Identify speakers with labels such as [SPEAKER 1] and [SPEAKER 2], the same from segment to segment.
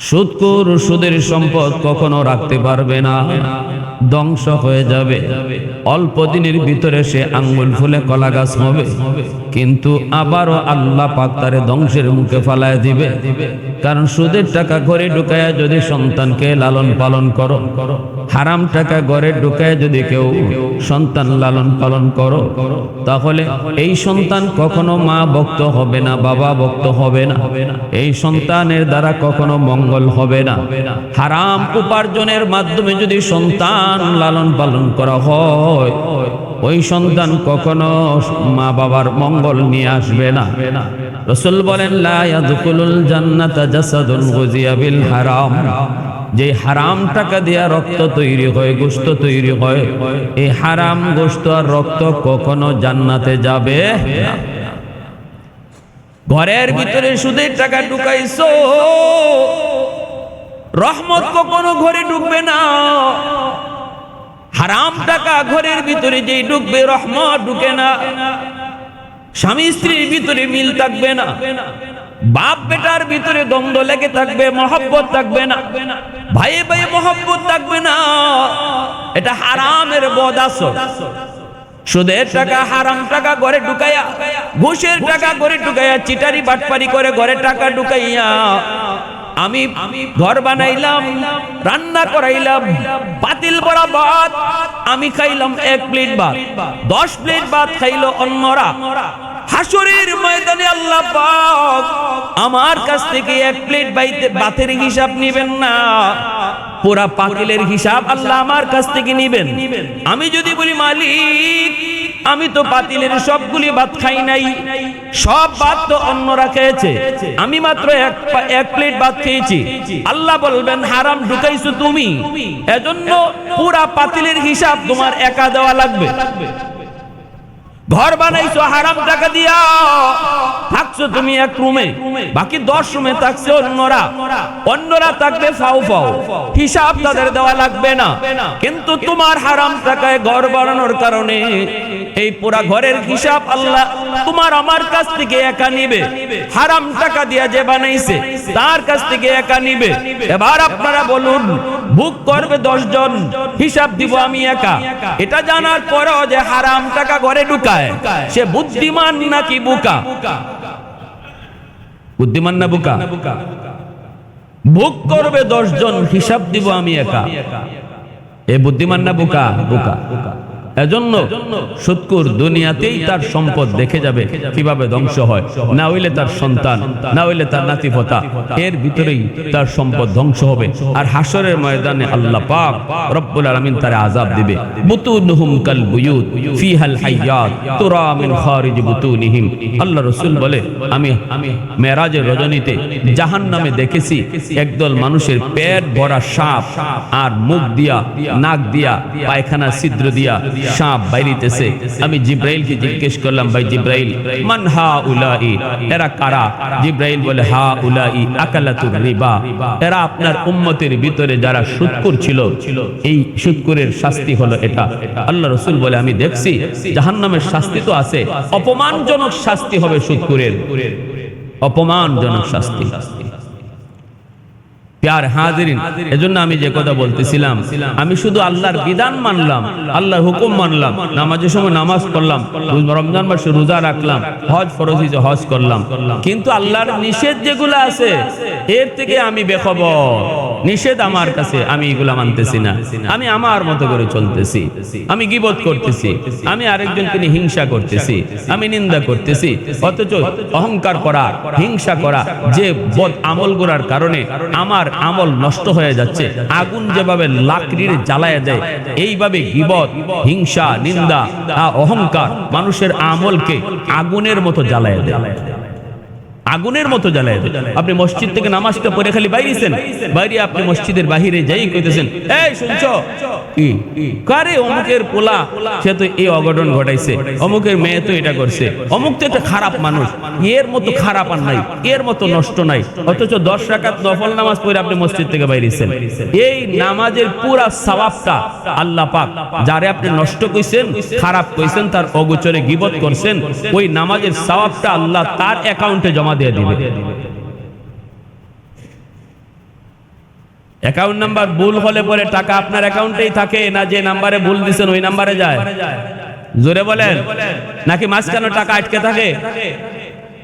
[SPEAKER 1] সুদখোর সুদের সম্পদ কখনো রাখতে পারবে না, ধ্বংস হয়ে যাবে। অল্প দিনের ভিতরে সে আঙ্গুল ফুলে কলা গাছ হবে, কিন্তু আবারও আল্লাহ পাক তারে ধ্বংসের মুখে ফালায় দিবে। কারণ সুদের টাকা ঘরে ঢুকায়া যদি সন্তানকে লালন পালন করো, হারাম টাকা ঘরে ঢুকায় যদি কেউ সন্তান লালন পালন করো, তাহলে এই সন্তান কখনো মা ভক্ত হবে না, বাবা ভক্ত হবে না। এই সন্তানের দ্বারা কখনো মঙ্গল হবে না। হারাম উপার্জনের মাধ্যমে যদি সন্তান লালন পালন করা হয়, ওই সন্তান কখনো মা বাবার মঙ্গল নিয়ে আসবে না। রাসূল বলেন, লা ইয়াদখুলুল জান্নাতা জাসাদুন গুযিয়া বিল হারাম। যে হারাম টাকা দিয়া রক্ত তৈরি হয়, গোশত তৈরি হয়, এই হারাম গোশত আর রক্ত কখনো জান্নাতে যাবে না। ঘরের ভিতরে সুদের টাকা ঢুকাইছো, রহমত কখনো ঘরে ঢুকবে না। হারাম টাকা ঘরের ভিতরে যেই ঢুকবে, রহমত ঢুকে না। স্বামী স্ত্রীর ভিতরে মিল থাকবে না, বাপ বেটার ভিতরে দ্বন্দ্ব লেগে থাকবে, মহব্বত থাকবে না, ভাই ভাই মহব্বত থাকবে না। এটা হারামের বদ আসর। সুদের টাকা, হারাম টাকা ঘরে ঢুকাইয়া, ঘুষের টাকা ঘরে ঢুকাইয়া, চিটারি বাটপারি করে ঘরে টাকা ঢুকাইয়া আমি ঘর বানাইলাম, রান্না করাইলাম, পাতিল ভরা ভাত আমি খাইলাম 1 প্লেট ভাত, 10 প্লেট ভাত খাইলো অন্যরা। হাসরের ময়দানে আল্লাহ পাক আমার কাছ থেকে 1 প্লেট ভাতের হিসাব নেবেন না, পুরা পাতিলের হিসাব আল্লাহ আমার কাছ থেকে নেবেন। আমি যদি বলি, মালিক আমি তো পাতিলের সবগুলি ভাত খাই নাই, সব ভাত তো অন্যরা খেয়েছে, আমি মাত্র 1 প্লেট ভাত খেয়েছি। আল্লাহ বলবেন, হারাম ঢুকাইছো তুমি, এজন্য পুরা পাতিলের হিসাব তোমার একা দেওয়া লাগবে। ঘর বানাইছো হারাম টাকা দিয়া, থাকছো তুমি 1 রুমে, বাকি 10 রুমে থাকছে অন্যরা থাকবে ফাও ফাও, হিসাব তাদের দেওয়া লাগবে না। কিন্তু তোমার হারাম টাকায় ঘর বানানোর কারণে এই পুরা ঘরের হিসাব আল্লাহ তোমার আমার কাছ থেকে একা নিবে। হারাম টাকা দিয়া যে বানাইছে তার কাছ থেকে একা নিবে। এবার আপনারা বলুন, ভোগ করবে 10 জন, হিসাব দিব আমি একা। এটা জানার পরেও যে হারাম টাকা ঘরে ঢুকায়, সে বুদ্ধিমান নাকি বোকা? বুদ্ধিমান না বোকা? ভোগ করবে 10 জন, হিসাব দিব আমি একা, এ বুদ্ধিমান না বোকা? বোকা। এজন্য সুদখোর দুনিয়াতেই তার সম্পদ দেখে যাবে কিভাবে ধ্বংস হয়, না হইলে তার সন্তান, না হইলে তার নাতিপোতা, এর ভিতরেই তার সম্পদ ধ্বংস হবে। আর হাসরের ময়দানে আল্লাহ পাক রব্বুল আলামিন তারে আযাব দিবে। বুতুনহুম কাল বুয়ুত ফিহাল হায়াত তুরা মিন খারিজ বুতুনিহিম। আল্লাহ রাসূল বলে, আমি মেরাজের রজনীতে জাহান্নামে দেখেছি একদল মানুষের পেট ভরা সাপ, আর মুখ দিয়া, নাক দিয়া, পায়খানা ছিদ্র দিয়া সাপ বাইরিতেছে। আমি জিব্রাইলকে জিজ্ঞেস করলাম, ভাই জিব্রাইল, মান হাউলাই, এরা কারা? জিব্রাইল বলে, হাউলাই আকালাতুর রিবা, এরা আপনার উম্মতের ভিতরে যারা সুদখোর ছিল, এই সুদখোরের শাস্তি হলো এটা। আল্লাহ রাসূল বলে, আমি দেখছি জাহান্নামের শাস্তি তো আছে, অপমানজনক শাস্তি হবে সুদখোরের, অপমানজনক শাস্তি। প্যার হাজিরিন, এজন্য আমি যে কথা বলতেছিলাম, আমি শুধু আল্লাহর বিধান মানলাম, আল্লাহর হুকুম মানলাম, নামাজের সময় নামাজ পড়লাম, রমজান মাসে রোজা রাখলাম, হজ ফরজ হইছে হজ করলাম, কিন্তু আল্লাহর নিষেধ যেগুলো আছে এর থেকে আমি বেখবর। নিষেধ আমার কাছে, আমি এগুলা মানতেছি না, আমি আমার মতো করে চলতেছি, আমি গীবত করতেছি, আমি আরেকজনকে নিয়ে হিংসা করতেছি, আমি নিন্দা করতেছি। অথচ অহংকার করা, হিংসা করা, যে বদ আমলগুলোর কারণে আমার আমল নষ্ট হয়ে যাচ্ছে। আগুন যেভাবে লাকড়ির জ্বালায় দেয়, এইভাবে গীবত, হিংসা, নিন্দা, অহংকার মানুষের আমলকে আগুনের মতো জ্বালায় দেয়, আগুনের মতো জ্বালায় দেয়। আপনি মসজিদ থেকে নামাজটা পড়ে খালি বাইরেছেন, বাইরে আপনি মসজিদের বাহিরে যাই কইতেছেন, এই শুনছো কি কারে অমুকের পোলা, সে তো এই অঘটন ঘটাইছে, অমুকের মেয়ে তো এটা করছে, অমুক তো একটা খারাপ মানুষ, এর মতো খারাপ আর নাই, এর মতো নষ্ট নাই। অথচ 10 রাকাত নফল নামাজ পড়ে আপনি মসজিদ থেকে বাইরেছেন। এই নামাজের পুরা সওয়াবটা আল্লাহ পাক যারে আপনি নষ্ট কইছেন, খারাপ কইছেন, তার অগোচরে গীবত করছেন, ওই নামাজের সওয়াবটা আল্লাহ তার অ্যাকাউন্টে জমা দিয়ে দিবে। অ্যাকাউন্ট নাম্বার ভুল হলে পরে টাকা আপনার অ্যাকাউন্টেই থাকে, না যে নাম্বারে ভুল দিয়েছেন ওই নাম্বারে যায়? জোরে বলেন। নাকি মাঝখানে টাকা আটকে থাকে?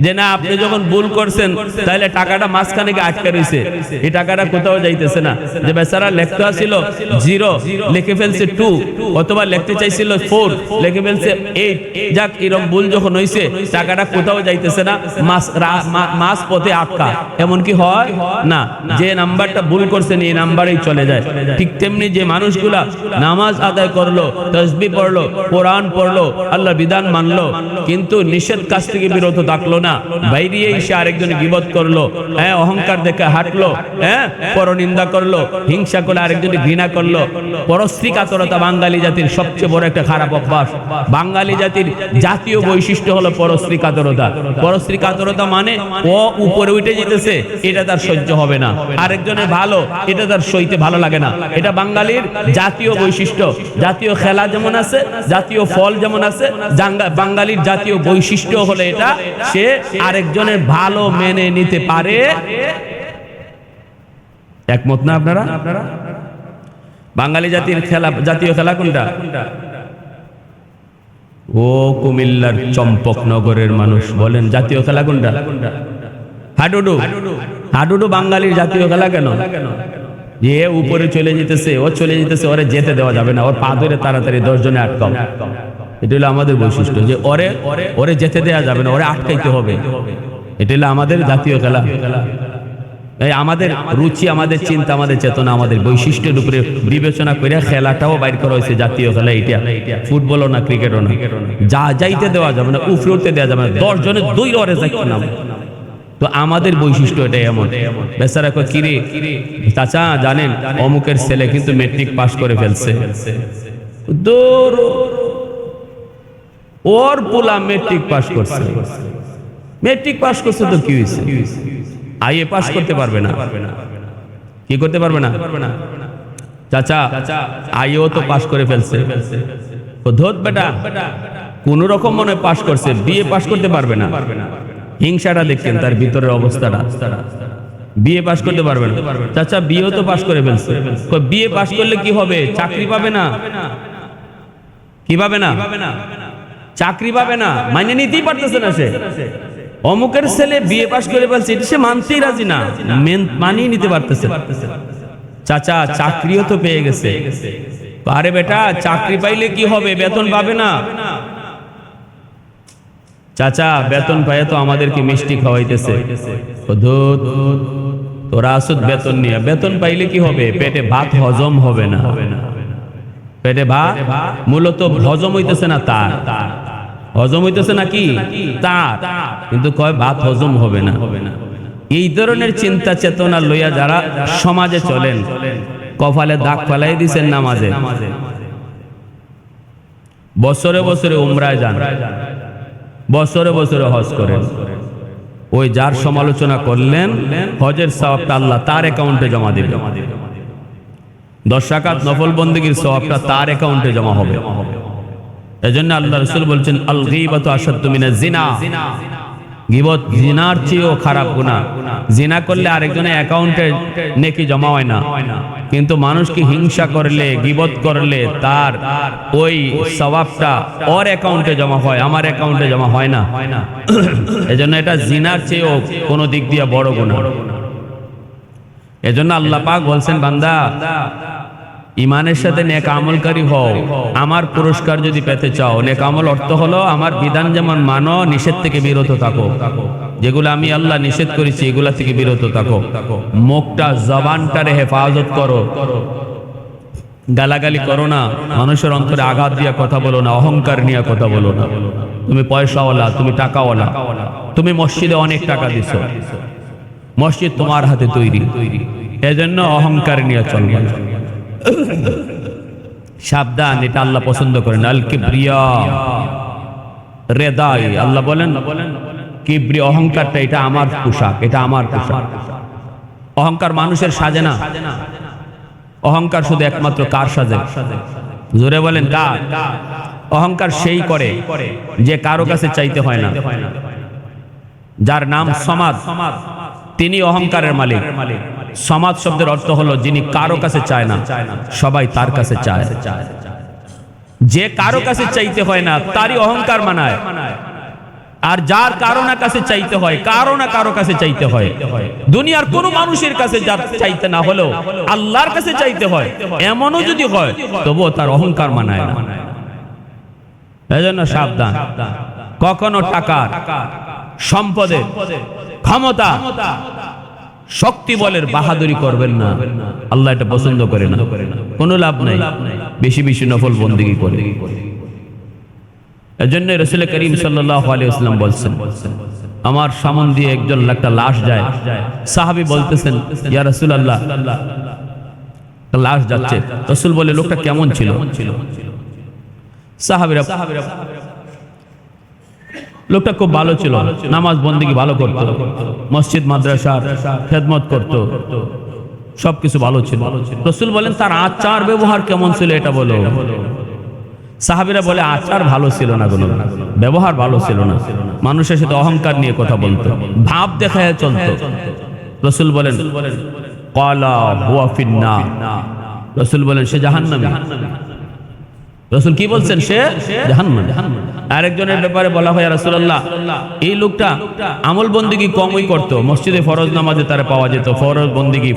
[SPEAKER 1] যে না, আপনি যখন ভুল করছেন তাহলে টাকাটা মাঝখানে গিয়ে আটকে রয়েছে, এই টাকাটা কোথাও যাইতেছে না। যে বেচারা লিখতে ছিল 0 লিখে ফেলছে 2, অথবা লিখতে চাইছিল 4 লিখে ফেলছে 8। যাক, এরকম ভুল যখন হয়েছে টাকাটা কোথাও যাইতেছে না, মাঝ পথে আটকা। এমন কি হয় না? যে নাম্বারটা ভুল করছেন এই নাম্বারেই চলে যায়। ঠিক তেমনি যে মানুষগুলা নামাজ আদায় করলো, তাসবিহ পড়লো, কোরআন পড়লো, আল্লাহর বিধান মানলো, কিন্তু নিষেধ কাজ থেকে বিরত থাকলো না, বাইরে এসে আরেকজন গীবত করলো, অহংকার দেখে হাঁটলো, পরনিন্দা করলো, হিংসা করে আরেকজন ঘৃণা করলো। পরশ্রী কাতরতা বাঙালি জাতির সবচেয়ে বড় একটা খারাপ অভ্যাস। বাঙালি জাতির জাতীয় বৈশিষ্ট্য হলো পরশ্রী কাতরতা। পরশ্রী কাতরতা মানে ও উপরে উঠে যেতেছে, এটা তার সহ্য হবে না। আরেকজনের ভালো, এটা তার সইতে ভালো লাগে না। এটা বাঙালির জাতীয় বৈশিষ্ট্য। জাতীয় খেলা যেমন আছে, জাতীয় ফল যেমন আছে, বাঙালির জাতীয় বৈশিষ্ট্য হলো এটা, সে আরেকজনের ভালো মেনে নিতে পারে। একমত না আপনারা? বাঙালি জাতির খেলা, জাতীয় খেলা কোনটা? ও কুমিল্লার চম্পকনগরের মানুষ বলেন, জাতীয় খেলা কোনটা? হাডুডু। হাডুডু বাঙালির জাতীয় খেলা কেন? যে উপরে চলে যেতেছে, ও চলে যেতেছে, ওরে যেতে দেওয়া যাবে না, ওর পা ধরে তাড়াতাড়ি 10 জনে আটকাও। এটা হলো আমাদের বৈশিষ্ট্য, যে ওরে যেতে দেওয়া যাবে না, ওরে আটকাইতে হবে। এটা হলো আমাদের জাতীয় খেলা। এই আমাদের রুচি, আমাদের চিন্তা, আমাদের চেতনা, আমাদের বৈশিষ্ট্যের উপরে বিবেচনা করে খেলাটাও বাইর করা হয়েছে জাতীয় খেলা। এটা ফুটবলও না, ক্রিকেটও না, যাইতে দেওয়া যাবে না, উপরে উঠতে দেওয়া যাবে না, 10 জনে 2 ওরে যাইতে না। তো আমাদের বৈশিষ্ট্য এটা এমন। বেচারা কয়, কিরে চাচা জানেন অমুকের ছেলে কিন্তু ম্যাট্রিক পাস করে ফেলছে। ওর পোলা ম্যাট্রিক পাস করছে। ম্যাট্রিক পাস করছে তো কি হয়েছে? আইএ পাস করতে পারবে না? কি করতে পারবে না? চাচা আইও তো পাস করে ফেলছে। ধোত বেটা, কোন রকম মনে পাস করছে, বিএ পাস করতে পারবে না। হিংসাটা দেখছেন তার ভিতরের অবস্থাটা। বিএ পাস করতে পারবে না। চাচা বিএও তো পাস করে ফেলছে। বিএ পাস করলে কি হবে? চাকরি পাবে না। কি পাবে না? চাকরি পাবে না। মানে নিতেই পারতেছে না সে। অমুকের ছেলে বিএ পাস করে ফেলছে, এটা সে মানতেই রাজি না, মানিয়ে নিতে পারতেছে। চাচা চাকরিও তো পেয়ে গেছে। আরে বেটা, চাকরি পাইলে কি হবে? বেতন পাবে না। চাচা বেতন পায় তো আমাদেরকে মিষ্টি খাওয়াইতেছে। তোরা আসুদ বেতন নিয়ে, বেতন পাইলে কি হবে? পেটে ভাত হজম হবে না। পেটে ভাত মূলত হজম হইতেছে না, তার হজম হইতেছে নাকি তার, কিন্তু কয় ভাত হজম হবে না। এই ধরনের চিন্তা চেতনা লইয়া যারা সমাজে চলেন, কপালে দাগ ফেলাই দিছেন নামাজে, বছরে বছরে উমরায় যান, বছরে বছরে হজ করেন, ওই যার সমালোচনা করলেন হজের সওয়াবটা আল্লাহ তার অ্যাকাউন্টে জমা দিবে। 10 রাকাত নফল বন্দেগীর সওয়াবটা তার অ্যাকাউন্টে জমা হবে। এজন্য আল্লাহ রাসূল বলছেন, আল গীবাতু আশাদ্দু মিনাজ জিনা। গীবত জিনার চেয়েও খারাপ গুনাহ। জিনা করলে আরেকজনের অ্যাকাউন্টে নেকি জমা হয় না, কিন্তু মানুষকে হিংসা করলে, গীবত করলে তার ওই সওয়াবটা ওর অ্যাকাউন্টে জমা হয়, আমার অ্যাকাউন্টে জমা হয় না। এজন্য এটা জিনার চেয়েও কোনো দিক দিয়ে বড় গুনাহ। এজন্য আল্লাহ পাক বলছেন, বান্দা ইমানের সাথে নেক আমলকারী হও, আমার পুরস্কার যদি পেতে চাও। নেক আমল অর্থ হলো আমার বিধান যেমন মানো, নিষেধ থেকে বিরত থাকো। যেগুলো আমি আল্লাহ নিষেধ করেছি এগুলা থেকে বিরত থাকো। মুখটা, জবানটারে হেফাজত করো, গালাগালি করো না, মানুষের অন্তরে আঘাত দিয়া কথা বলো না, অহংকার নিয়ে কথা বলো না। তুমি পয়সাওয়ালা, তুমি টাকাওয়ালা, তুমি মসজিদে অনেক টাকা দিছো, মসজিদ তোমার হাতে তৈরি, এজন্য অহংকার নিয়ে চলবে। সাবধান, এটা আল্লাহ পছন্দ করেন। আল কিবরিয়া রেদাই, আল্লাহ বলেন কিবরি, অহংকারটা এটা আমার পোশাক, এটা আমার পোশাক। অহংকার মানুষের সাজে না। অহংকার শুধু একমাত্র কার সাজে? জোরে বলেন কার? অহংকার সেই করে যে কারো কাছে চাইতে হয় না, যার নাম সমাদ, তিনি অহংকারের মালিক। সমাদ শব্দের অর্থ হলো যিনি কারো কাছে চায় না, সবাই তার কাছে চায়। যে কারো কাছে চাইতে হয় না তারই অহংকার মানায়, আর যার কারো না কাছে চাইতে হয়, কারো না কারো কাছে চাইতে হয়, দুনিয়ার কোন মানুষের কাছে যার চাইতে না হলেও আল্লাহর কাছে চাইতে হয়, এমনও যদি হয় তবুও তার অহংকার মানায় না। এজন্য সাবধান, কখনো টাকার, সম্পদের, ক্ষমতা, শক্তি বলের বাহাদুরি করবেন না। আল্লাহ এটা পছন্দ করে না, কোনো লাভ নাই বেশি বেশি নফল বন্দেগী করে। এজন্য রাসূল করিম সাল্লাল্লাহু আলাইহি ওয়াসাল্লাম বলছেন, আমার সামনে দিয়ে একজন একটা লাশ যায়, সাহাবী বলতেছেন ইয়া রাসূলুল্লাহ লাশ যাচ্ছে, রাসূল বলে লোকটা কেমন ছিল? সাহাবীরা লোকটা খুব ভালো ছিল, নামাজ বন্দেগী ভালো করত, মসজিদ মাদ্রাসার খেদমত করত, সবকিছু ভালো ছিল। রাসূল বলেন তার আচার ব্যবহার কেমন ছিল এটা বলো। সাহাবীরা বলে আচার ভালো ছিল না, কোনো ব্যবহার ভালো ছিল না, মানুষের সাথে অহংকার নিয়ে কথা বলতো, ভাব দেখায় চলতো। রাসূল বলেন ক্বালা হুয়া ফিন্নার, রাসূল বলেন সে জাহান্নামী। রাসূল কি বলছেন? সে জাহান্নামী। আরেকজনের ব্যাপারে বলা হয়, ইয়া রাসূলুল্লাহ এই লোকটা আমল বন্দেগী কমই করত, মসজিদে ফরজ নামাজে তার পাওয়া যেত, ফরজ বন্দেগী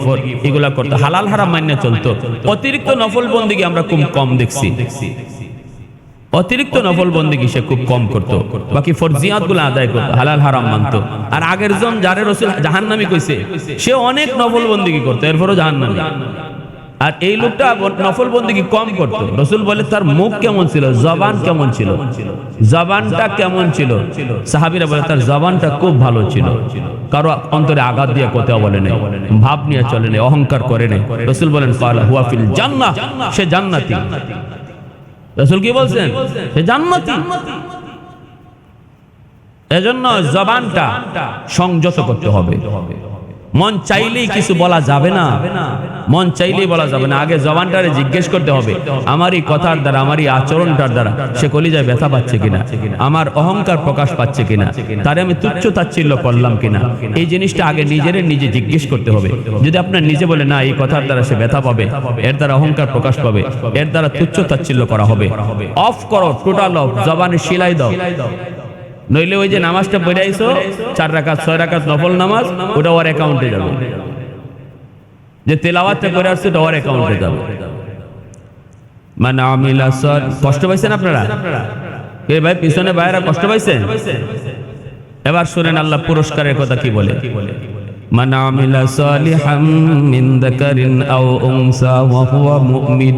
[SPEAKER 1] এগুলা করতো, হালাল হারাম মান্য চলতো, অতিরিক্ত নফল বন্দেগী আমরা খুব কম দেখছি, অতিরিক্ত নফল বন্দেগী সে খুব কম করত, বাকি ফরজিয়াত গুলো আদায় করতো, হালাল হারাম মানতো। আর আগের জন যারে রাসূল জাহান্নামী কইছে সে অনেক নফল বন্দেগী করতো, এরপরও জাহান্নামী। আর এই লোকটা নফল বন্দেগী কম করতো। রাসূল বলে তার মুখ কেমন ছিল, জবান কেমন ছিল, জবানটা কেমন ছিল? সাহাবীরা বলে তার জবানটা খুব ভালো ছিল, কারো অন্তরে আঘাত দিয়ে কথা বলে নাই, ভাব নিয়ে চলে নাই, অহংকার করে নাই। রাসূল বলেন ক্বালা হুয়া ফিল জান্নাহ, সে জান্নাতি। রাসূল কি বলছেন? সে জান্নাতি। এজন্য জবানটা সংযত করতে হবে, মন চাইলেই কিছু বলা যাবে না, মন চাইলেই বলা যাবে না, আগে জবানটারে জিজ্ঞেস করতে হবে আমার এই কথার দ্বারা, আমার এই আচরণটার দ্বারা সে কলিজায় ব্যথা পাচ্ছে কিনা, আমার অহংকার প্রকাশ পাচ্ছে কিনা, তারে আমি তুচ্ছ তাচ্ছিল্য করলাম কিনা, এই জিনিসটা আগে নিজে জিজ্ঞেস করতে হবে। যদি আপনার নিজে বলে না এই কথার দ্বারা সে ব্যথা পাবে, এর দ্বারা অহংকার প্রকাশ পাবে, এর দ্বারা তুচ্ছ তাচ্ছিল্য করা হবে, অফ করো, টোটাল অফ, জবানে শিলাই দাও। নইলে ওই যে নামাজটা পড়ে আইছো 4 রাকাত 6 রাকাত নফল নামাজ, ওটা ওর অ্যাকাউন্টে যাবে, যে তেলাওয়াতটা করে আসছে ওটা ওর অ্যাকাউন্টে যাবে। মানে আমিলা সর, কষ্ট পাইছেন আপনারা? কে ভাই পিছনে ভাইরা কষ্ট পাইছেন? এবার শুনেন আল্লাহ পুরস্কারের কথা কি বলে। মান আমিলা সালিহাম মিন যাকারিন আও উনসা ওয়া হুয়া মুমিন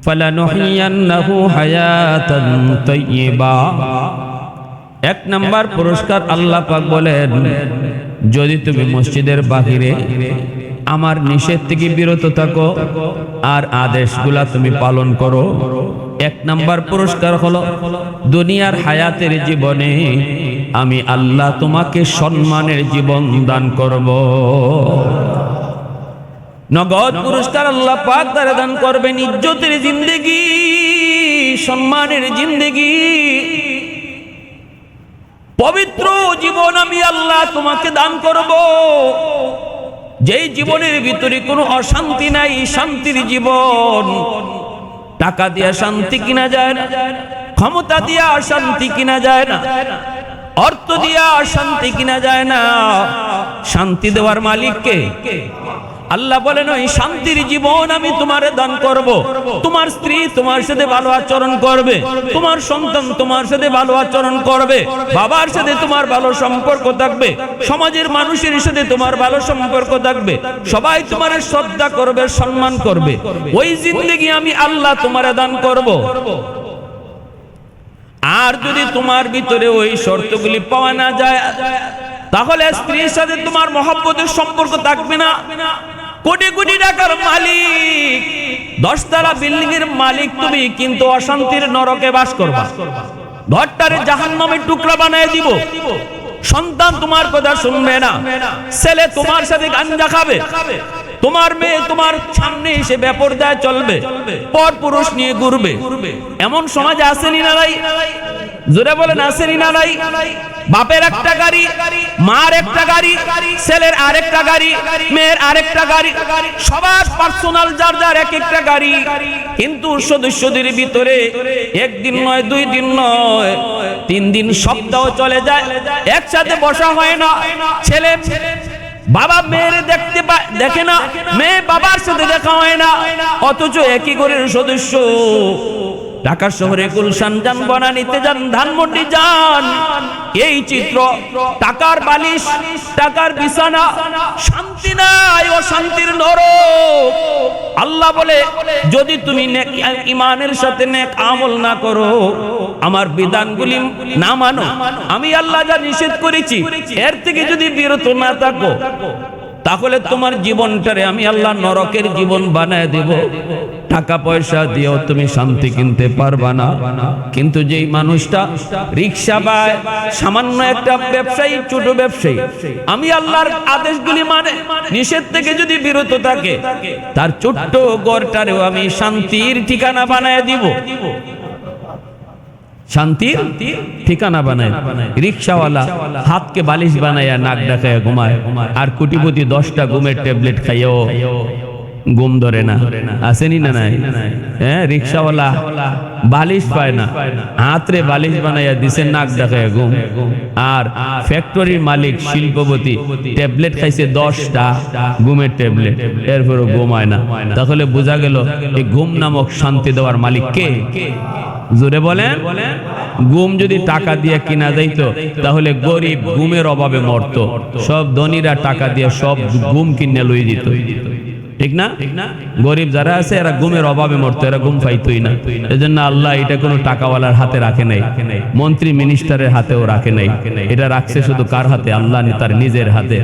[SPEAKER 1] ফালানুহিয়ান্নাহু হায়াতান তাইয়্যিবা। 1 নাম্বার পুরস্কার আল্লাহ পাক বলেন, যদি তুমি মসজিদের বাহিরে আমার নিষেধ থেকে বিরত থাকো আর আদেশগুলা তুমি পালন করো, 1 নাম্বার পুরস্কার হলো দুনিয়ার হায়াতের জীবনে আমি আল্লাহ তোমাকে সম্মানের জীবন দান করব। নগদ পুরস্কার আল্লাহ পাক দ্বারা দান করবেন, ইজ্জতের জিন্দেগি, সম্মানের জিন্দেগি, পবিত্র জীবন আমি আল্লাহ তোমাকে দান করব, যেই জীবনের ভিতরে কোনো অশান্তি নাই, শান্তির জীবন। টাকা দিয়ে শান্তি কিনা যায় না, ক্ষমতা দিয়ে শান্তি কিনা যায় না, অর্থ দিয়ে শান্তি কিনা যায় না, শান্তি দেওয়ার মালিক কে? আল্লাহ বলেন ওই শান্তির জীবন আমি তোমারে দান করব। তোমার স্ত্রী তোমার সাথে ভালো আচরণ করবে, তোমার সন্তান তোমার সাথে ভালো আচরণ করবে, বাবার সাথে তোমার ভালো সম্পর্ক থাকবে, সমাজের মানুষের সাথে তোমার ভালো সম্পর্ক থাকবে, সবাই তোমার শ্রদ্ধা করবে, সম্মান করবে। ওই জিন্দেগি আমি আল্লাহ তোমারে দান করব। আর যদি তোমার ভিতরে ওই শর্তগুলি পাওয়া না যায়, তাহলে স্ত্রীর সাথে তোমার মহব্বতের সম্পর্ক থাকবে না। কোটি কোটি টাকার মালিক, 10 তলা বিল্ডিং এর মালিক তুমি, কিন্তু অশান্তির নরকে বাস করবা, ঘরটারে জাহান্নামের টুকরা বানায় দিব। সন্তান তোমার কথা শুনবে না, ছেলে তোমার সাথে গাঞ্জা খাবে, তোমার মেয়ে তোমার সামনে এসে বেপরদায় চলবে, পর পুরুষ নিয়ে ঘুরবে। এমন সমাজ আসেনি না ভাই? জোরে বলেন আসেনি না নাই? বাপের একটা গাড়ি, মার একটা গাড়ি, ছেলের আরেকটা গাড়ি, মেয়ের আরেকটা গাড়ি, সবার পার্সোনাল যার যার এক একটা গাড়ি। কিন্তু সদস্যদের ভিতরে একদিন নয়, 2 দিন নয়, 3 দিন, সপ্তাহ চলে যায়, একসাথে বসা হয় না। ছেলে বাবা মেয়ের দেখে না, মেয়ে বাবার সাথে দেখা হয় না, অথচ একই ঘরের সদস্য। ঢাকা শহরে গুলশান যান, বনানীতে যান, ধানমন্ডি যান, এই চিত্র। টাকার বালিশ, টাকার বিছানা, শান্তি নাই, অশান্তির নরক। আল্লাহ বলে যদি তুমি ইমানের সাথে নেক আমল না করো, আমার বিধানগুলি না মানো, আমি আল্লাহ যা নিষেধ করেছি এর থেকে যদি বিরত না থাকো, তাহলে তোমার জীবনটারে আমি আল্লাহ নরকের জীবন বানায় দেব। টাকা পয়সা দিয়েও তুমি শান্তি কিনতে পারবা না। কিন্তু যেই মানুষটা রিক্সা পায়, সামান্য একটা ব্যবসায়ী, ছোট ব্যবসায়ী, আমি আল্লাহর আদেশগুলি মানে নিষেধ থেকে যদি বিরত থাকে, তার ছোট্ট ঘরটারেও আমি শান্তির ঠিকানা বানায় দিব। শান্তির ঠিকানা বানায়। রিক্সাওয়ালা হাতকে বালিশ বানায়, নাক ডাকায় ঘুমায়, আর কোটিপতি 10টা ঘুমের ট্যাবলেট খাইও ঘুম ধরে না। আসেনি না নাই? হ্যাঁ, রিক্সাওয়ালা বালিশ পায় না, হাতরে বালিশ বানাইয়া দিছে, নাক ডাকায় ঘুম। আর ফ্যাক্টরির মালিক, শিল্পপতি, ট্যাবলেট খাইছে 10টা ঘুমের ট্যাবলেট, এরপরও ঘুমায় না। তাহলে বোঝা গেল এই ঘুম নামক শান্তি দেওয়ার মালিক কে? জোরে বলেন। ঘুম যদি টাকা দিয়ে কিনা যাইতো, তাহলে গরিব ঘুমের অভাবে মরতো, সব ধনীরা টাকা দিয়ে সব ঘুম কিনে লই দিত। ঠিক না? গরিব যারা আছে এরা ঘুমের অভাবে মরতো, এরা ঘুম পাইতোই না। এজন্য আল্লাহ এটা কোনো টাকাওয়ালার হাতে রাখে নাই, মন্ত্রী মিনিস্টারের হাতেও রাখে নাই। এটা রাখছে শুধু কার হাতে? আল্লাহ তার নিজের হাতে।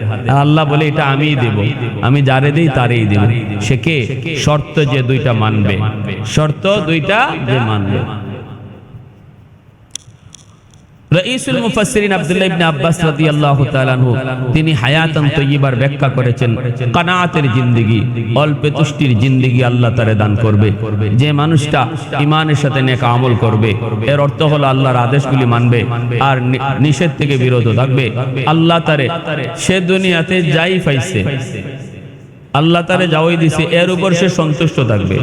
[SPEAKER 1] আল্লাহ বলে এটা আমিই দেব, আমি যারে দেই তারেই দেব। সে কে? শর্ত যে 2টা মানবে, শর্ত 2টা যে মানবে। রাইসুল মুফাসসিরিন আব্দুল্লাহ ইবনে আব্বাস রাদিয়াল্লাহু তাআলা আনহু তিনি হায়াতান তাইয়্যিবার ব্যাখ্যা করেছেন, কানাআতের জিন্দেগি, অল্পে তুষ্টির জিন্দেগি আল্লাহ তারে দান করবে। যে মানুষটা ঈমানের সাথে নেক আমল করবে, এর অর্থ হলো আল্লাহর আদেশগুলি মানবে আর নিষেধ থেকে বিরত থাকবে, আল্লাহ তারে সে দুনিয়াতে যাই পাইছে, আল্লাহ তারে যাওয়াই দিছে, এর উপর সে সন্তুষ্ট থাকবে।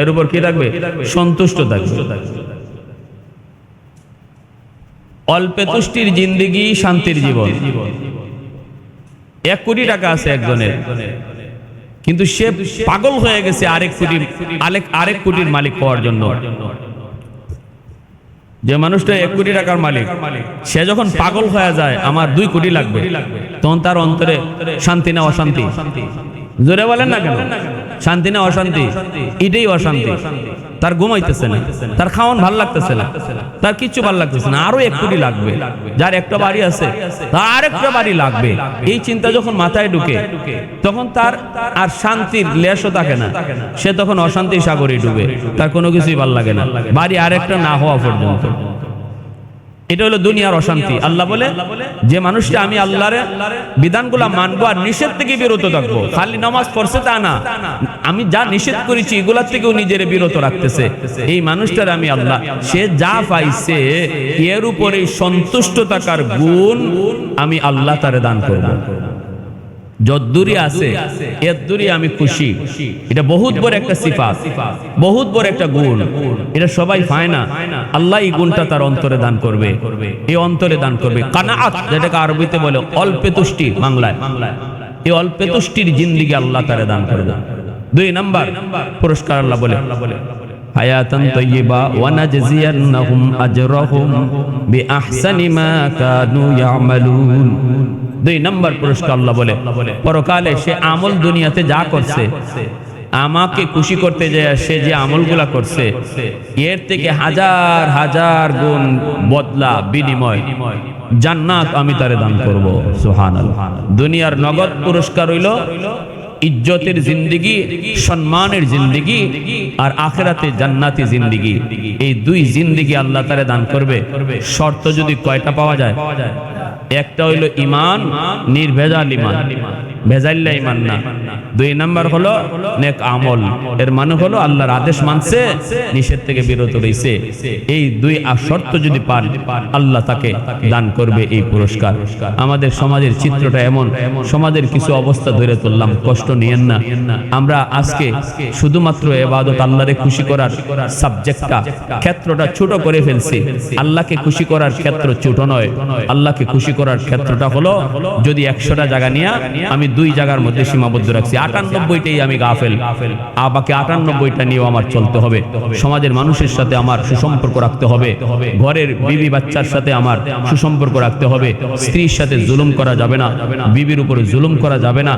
[SPEAKER 1] এর উপর কি থাকবে? সন্তুষ্ট থাকবে। অল্পে তুষ্টির জিন্দেগি, শান্তির জীবন। 1 কোটি টাকা আছে একজনের, কিন্তু সে পাগল হয়ে গেছে আরেক কোটির মালিক হওয়ার জন্য। যে মানুষটা 1 কোটি টাকার মালিক, সে যখন পাগল হয়ে যায় আমার 2 কোটি লাগবে, তখন তার অন্তরে শান্তি না অশান্তি? জোরে বলেন না কেন? শান্তি না অশান্তি? এটাই অশান্তি। তার ঘুমাইতেছে না, তার খাওয়ান ভাল লাগতেছে না, তার কিচ্ছু ভাল লাগতেছে না, আরো 1 কোটি লাগবে। যার একটা বাড়ি আছে তার আরেকটা বাড়ি লাগবে। এই চিন্তা যখন মাথায় ঢুকে, তখন তার আর শান্তির লেশও থাকে না, সে তখন অশান্তির সাগরে ডুবে, তার কোনো কিছুই ভাল লাগে না, বাড়ি আরেকটা না হওয়া পর্যন্ত। এটা হলো দুনিয়ার অশান্তি। আল্লাহ বলে যে মানুষটা আমি আল্লাহর বিধানগুলা মানবো আর নিষেধ থেকে বিরত থাকবো, খালি নামাজ পড়ছে তা না, আমি যা নিষেধ করেছি এগুলার থেকেও নিজের বিরত রাখতেছে, এই মানুষটার আমি আল্লাহ, সে যা পাইছে এর উপরে সন্তুষ্ট থাকার গুণ আমি আল্লাহ তারে দান করবো। যদ্দুরি আছে এদ্দুরি আমি খুশি। এটা বহুত বড় একটা সিফাত, বহুত বড় একটা গুণ। এটা সবাই পায় না, আল্লাহ এই গুণটা তার অন্তরে দান করবে, এই অন্তরে দান করবে। কানাআত যেটাকে আরবিতে বলে অল্পে তুষ্টি, বাংলায় এই অল্পে তুষ্টির জিন্দেগি আল্লাহ তারে দান করবে। 2 নাম্বার পুরস্কার আল্লাহ বলে হায়াতান তাইয়্যিবা ওয়া নাজজিয়ান্নাহুম আজরাহুম বিআহসানি মা কানু ইয়ামালুন। 2 নাম্বার পুরস্কার আল্লাহ বলে পরকালে সে আমল দুনিয়াতে যা করছে, আমাকে খুশি করতে যায় সে যে আমলগুলা করছে, এর থেকে হাজার হাজার গুণ বদলা বিনিময় জান্নাত আমি তারে দান করব। সুবহানাল্লাহ। দুনিয়ার নগদ পুরস্কার হইল ইজ্জতের জিন্দেগি, সম্মানের জিন্দেগি, আর আখিরাতে জান্নাতি জিন্দেগি। এই 2 জিন্দেগি আল্লাহ তারে দান করবে। শর্ত যদি কয়টা পাওয়া যায়? একটা হইল ঈমান, নির্ভেজাল ঈমান। ভেজাইল্লা ঈমান না। 2 নাম্বার হলো নেক আমল, এর মানে হলো আল্লাহর আদেশ মানছে, নিষেধ থেকে বিরত রইছে। এই 2 শর্ত যদি পান, আল্লাহ তাকে দান করবে এই পুরস্কার। আমাদের সমাজের চিত্রটা এমন, সমাজের কিছু অবস্থা ধরে তুললাম, কষ্ট নিয়েন না। আমরা আজকে শুধুমাত্র ইবাদত, আল্লাহরে খুশি করার সাবজেক্টটা, ক্ষেত্রটা ছোট করে ফেলছি। আল্লাহকে খুশি করার ক্ষেত্র ছোট নয়, আল্লাহকে খুশি করার ক্ষেত্রটা হলো, যদি 100টা জায়গা নিয়ে আমি 2 জায়গার মধ্যে সীমাবদ্ধ রাখছি, 98টাই আমি গাফেল, বাকি 98টা নিয়েও আমার চলতে হবে। সমাজের মানুষের সাথে আমার সুসম্পর্ক রাখতে হবে, ঘরের বিবি বাচ্চার সাথে আমার সুসম্পর্ক রাখতে হবে, স্ত্রীর সাথে জুলুম করা যাবে না, বিবির উপরে জুলুম করা যাবে না,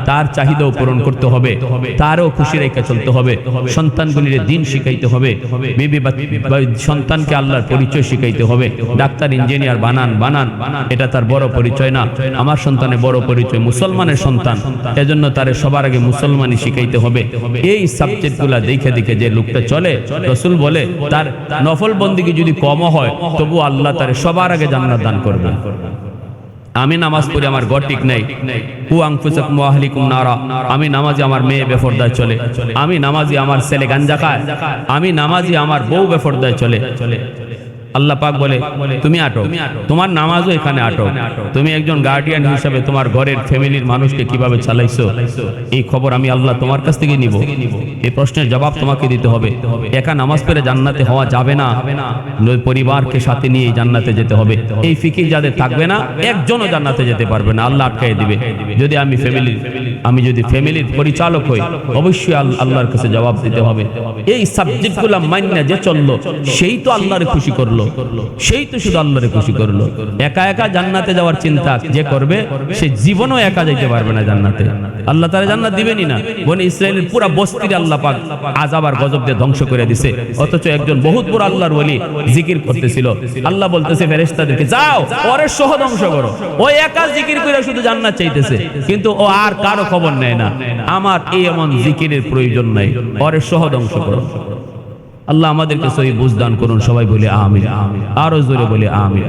[SPEAKER 1] তার চাহিদাও পূরণ করতে হবে, তারও খুশি রেখে চলতে হবে, সন্তানগুলির দিন শিখাইতে হবে, বিবি সন্তানকে আল্লাহর পরিচয় শিখাইতে হবে। ডাক্তার ইঞ্জিনিয়ার বানান এটা তার বড় পরিচয় না, আমার সন্তানের বড় পরিচয় মুসলমানের সন্তান, এজন্য তার সবার আগে মুসলমানই শিখাইতে হবে। এই সাবজেক্টগুলা দেখে দেখে যে লোকটা চলে, রাসূল বলে তার নফল বন্দেগী যদি কম হয়, তবু আল্লাহ তার সবার আগে জান্নাত দান করবে। আমি নামাজ পড়ি, আমার ঘর ঠিক নেই, কু আনফুসাকুম ওয়া আহলিকুম নারা, আমি নামাজি, আমার মেয়ে বেপরদায় চলে, আমি নামাজি, আমার ছেলে গাঞ্জা খায়, আমি নামাজি, আমার বউ বেপরদায় চলে। আল্লাহ পাক বলে তুমি আটো, তোমার নামাজও এখানে আটো। তুমি একজন গার্ডিয়ান হিসেবে তোমার ঘরের ফ্যামিলির মানুষকে কিভাবে চালাইছো, এই খবর আমি আল্লাহ তোমার কাছ থেকে নিব। এই প্রশ্নের জবাব তোমাকে দিতে হবে। একা নামাজ পড়ে জান্নাতে হওয়া যাবে না, পরিবারকে সাথে নিয়ে জান্নাতে যেতে হবে। এই ফিকির যাদের থাকবে না, একজনও জান্নাতে যেতে পারবে না, আল্লাহ আটকাই দিবে। যদি আমি যদি ফ্যামিলির পরিচালক হই, অবশ্যই আল্লাহর কাছে জবাব দিতে হবে। এই সাবজেক্টগুলো মান্য যে চললো, সেই তো আল্লাহর খুশি করলো, সেই তো শুধু আল্লাহরে খুশি করলো। একা একা জান্নাতে যাওয়ার চিন্তা যে করবে, সে জীবনও একা যাইতে পারবে না জান্নাতে। আল্লাহ তাআলা জান্নাত দিবেনই না। বনি ইসরাইলের পুরো বস্তির আল্লাহ পাক আযাব আর গজব দিয়ে ধ্বংস করে দিয়েছে, অথচ একজন বহুত বড় আল্লাহর ওলি জিকির করতেছিল। আল্লাহ বলতেছে ফেরেশতাদেরকে, যাও ওরে সহ ধ্বংস করো, ও একা জিকির করে শুধু জান্নাত চাইতেছে, কিন্তু ও আর কারো খবর নেয় না। আমার এই এমন জিকিরের প্রয়োজন নাই, ওরে সহ ধ্বংস করো। আল্লাহ আমাদেরকে সহি বুঝ দান করুন। সবাই বলে আমিন, আরো জোরে বলে আমিন।